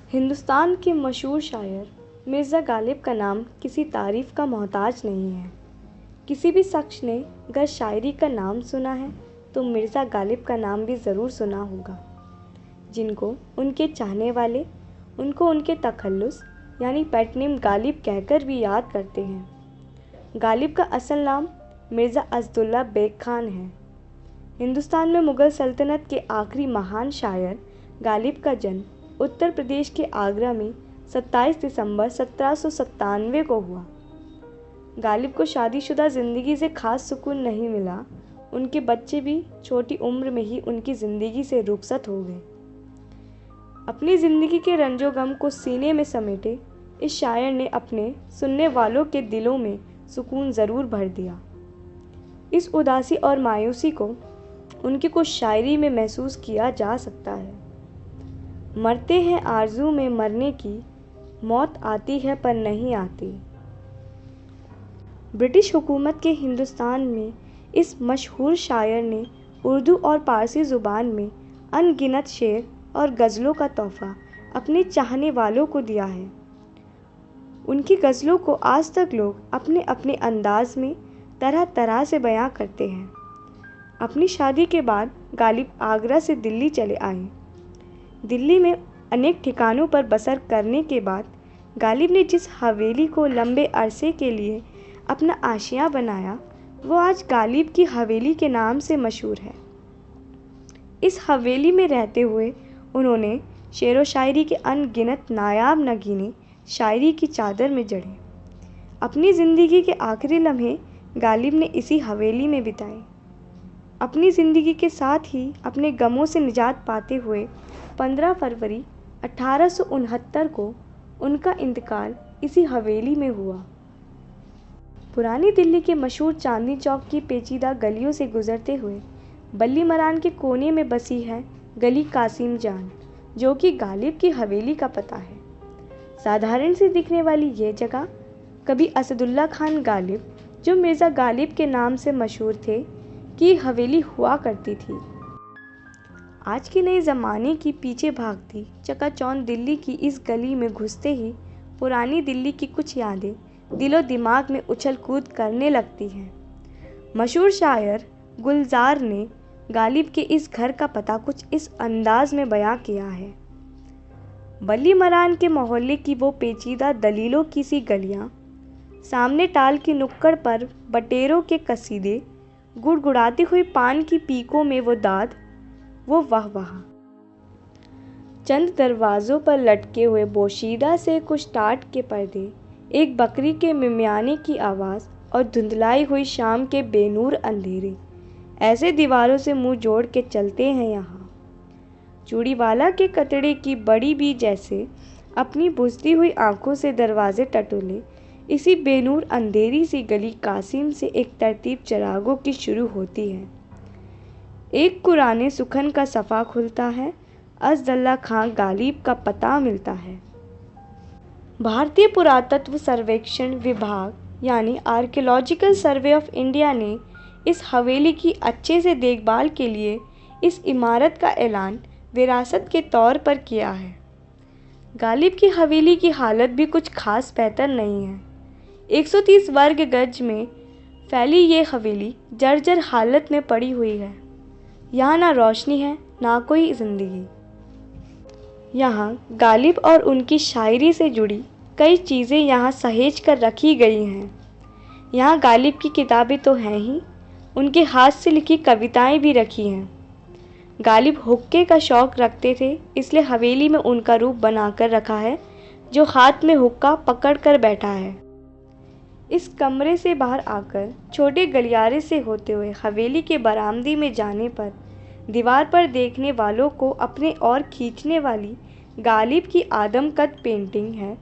हिंदुस्तान के मशहूर शायर मिर्ज़ा गालिब का नाम किसी तारीफ़ का मोहताज नहीं है। किसी भी शख्स ने अगर शायरी का नाम सुना है तो मिर्ज़ा गालिब का नाम भी ज़रूर सुना होगा, जिनको उनके चाहने वाले उनको उनके तखल्लुस यानी पेट नेम गालिब कहकर भी याद करते हैं। गालिब का असल नाम मिर्ज़ा असदुल्ला बेग खान है। हिंदुस्तान में मुग़ल सल्तनत के आखिरी महान शायर गालिब का जन्म उत्तर प्रदेश के आगरा में 27 दिसंबर 1797 को हुआ। गालिब को शादीशुदा ज़िंदगी से खास सुकून नहीं मिला। उनके बच्चे भी छोटी उम्र में ही उनकी ज़िंदगी से रुखसत हो गए। अपनी ज़िंदगी के रंजो गम को सीने में समेटे इस शायर ने अपने सुनने वालों के दिलों में सुकून ज़रूर भर दिया। इस उदासी और मायूसी को उनकी कुछ शायरी में महसूस किया जा सकता है। मरते हैं आरज़ू में मरने की, मौत आती है पर नहीं आती। ब्रिटिश हुकूमत के हिंदुस्तान में इस मशहूर शायर ने उर्दू और पारसी ज़ुबान में अनगिनत शेर और गज़लों का तोहफ़ा अपने चाहने वालों को दिया है। उनकी गज़लों को आज तक लोग अपने अपने अंदाज में तरह तरह से बयां करते हैं। अपनी शादी के बाद गालिब आगरा से दिल्ली चले आए। दिल्ली में अनेक ठिकानों पर बसर करने के बाद गालिब ने जिस हवेली को लंबे अरसे के लिए अपना आशिया बनाया, वो आज गालिब की हवेली के नाम से मशहूर है। इस हवेली में रहते हुए उन्होंने शेर व शायरी के अनगिनत नायाब नगीने शायरी की चादर में जड़े। अपनी ज़िंदगी के आखिरी लम्हे गालिब ने इसी हवेली में बिताए। अपनी ज़िंदगी के साथ ही अपने गमों से निजात पाते हुए 15 फरवरी 1869 को उनका इंतकाल इसी हवेली में हुआ। पुरानी दिल्ली के मशहूर चांदनी चौक की पेचीदा गलियों से गुजरते हुए बल्ली मरान के कोने में बसी है गली कासिम जान, जो कि गालिब की हवेली का पता है। साधारण सी दिखने वाली ये जगह कभी असदुल्ला खान गालिब, जो मिर्ज़ा गालिब के नाम से मशहूर थे, की हवेली हुआ करती थी। आज के नए ज़माने की पीछे भागती चकाचौंध दिल्ली की इस गली में घुसते ही पुरानी दिल्ली की कुछ यादें दिलो दिमाग में उछल कूद करने लगती हैं। मशहूर शायर गुलजार ने गालिब के इस घर का पता कुछ इस अंदाज में बयां किया है। बल्ली मरान के मोहल्ले की वो पेचीदा दलीलों की सी गलियां, सामने टाल की नुक्कड़ पर बटेरों के कसीदे, गुड़गुड़ाती हुई पान की पीकों में वो दाद, वो वाह, चंद दरवाज़ों पर लटके हुए बोशीदा से कुछ टाट के पर्दे, एक बकरी के मिमियाने की आवाज़ और धुंधलाई हुई शाम के बेनूर अंधेरे ऐसे दीवारों से मुंह जोड़ के चलते हैं यहाँ। चूड़ीवाला के कतड़े की बड़ी भी जैसे अपनी बुझती हुई आंखों से दरवाजे टटोले इसी बेनूर अंधेरी सी गली कासिम से एक तरतीब चरागों की शुरू होती है। एक कुराने सुखन का सफ़ा खुलता है, असदुल्ला खां गालिब का पता मिलता है। भारतीय पुरातत्व सर्वेक्षण विभाग यानी आर्कियोलॉजिकल सर्वे ऑफ इंडिया ने इस हवेली की अच्छे से देखभाल के लिए इस इमारत का ऐलान विरासत के तौर पर किया है। गालिब की हवेली की हालत भी कुछ खास बेहतर नहीं है। 130 वर्ग गज में फैली ये हवेली जर्जर हालत में पड़ी हुई है। यहाँ ना रोशनी है ना कोई ज़िंदगी। यहाँ गालिब और उनकी शायरी से जुड़ी कई चीज़ें यहाँ सहेज कर रखी गई हैं। यहाँ गालिब की किताबें तो हैं ही, उनके हाथ से लिखी कविताएं भी रखी हैं। गालिब हुक्के का शौक़ रखते थे, इसलिए हवेली में उनका रूप बनाकर रखा है, जो हाथ में हुक्का पकड़ कर बैठा है। इस कमरे से बाहर आकर छोटे गलियारे से होते हुए हवेली के बरामदे में जाने पर दीवार पर देखने वालों को अपने ओर खींचने वाली गालिब की आदमकद पेंटिंग है,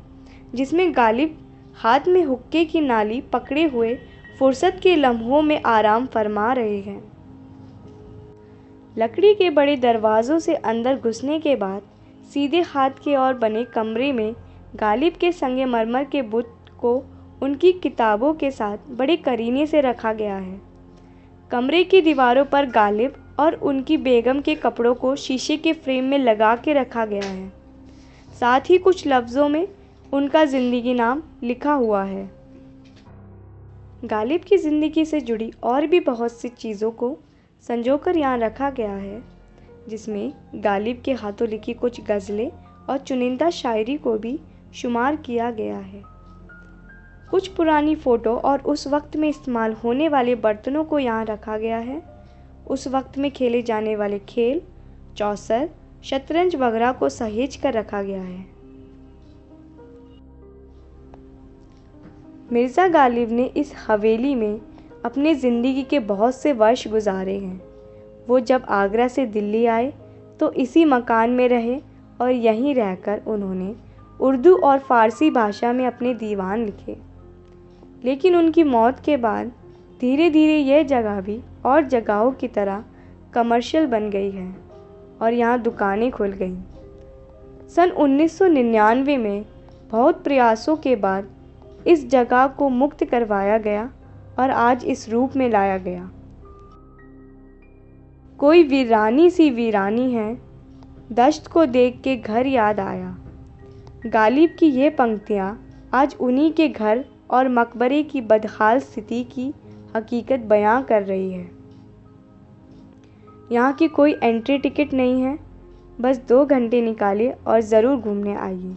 जिसमें गालिब हाथ में हुक्के की नाली पकड़े हुए फुर्सत के लम्हों में आराम फरमा रहे हैं। लकड़ी के बड़े दरवाज़ों से अंदर घुसने के बाद सीधे हाथ के ओर बने कमरे में गालिब के संगमरमर के बुत को उनकी किताबों के साथ बड़े करीने से रखा गया है। कमरे की दीवारों पर गालिब और उनकी बेगम के कपड़ों को शीशे के फ्रेम में लगा के रखा गया है। साथ ही कुछ लफ्ज़ों में उनका ज़िंदगी नाम लिखा हुआ है। गालिब की ज़िंदगी से जुड़ी और भी बहुत सी चीज़ों को संजोकर यहाँ रखा गया है, जिसमें गालिब के हाथों लिखी कुछ गज़लें और चुनिंदा शायरी को भी शुमार किया गया है। कुछ पुरानी फ़ोटो और उस वक्त में इस्तेमाल होने वाले बर्तनों को यहाँ रखा गया है। उस वक्त में खेले जाने वाले खेल, चौसर, शतरंज वगैरह को सहेज कर रखा गया है। मिर्ज़ा गालिब ने इस हवेली में अपनी ज़िंदगी के बहुत से वर्ष गुजारे हैं। वो जब आगरा से दिल्ली आए तो इसी मकान में रहे और यहीं रहकर उन्होंने उर्दू और फ़ारसी भाषा में अपने दीवान लिखे। लेकिन उनकी मौत के बाद धीरे धीरे यह जगह भी और जगहों की तरह कमर्शियल बन गई है और यहाँ दुकानें खुल गईं। सन 1999 में बहुत प्रयासों के बाद इस जगह को मुक्त करवाया गया और आज इस रूप में लाया गया। कोई वीरानी सी वीरानी है, दश्त को देख के घर याद आया। गालिब की ये पंक्तियाँ आज उन्हीं के घर और मकबरे की बदहाल स्थिति की हकीकत बयां कर रही है। यहाँ की कोई एंट्री टिकट नहीं है, बस 2 घंटे निकालिए और ज़रूर घूमने आइए।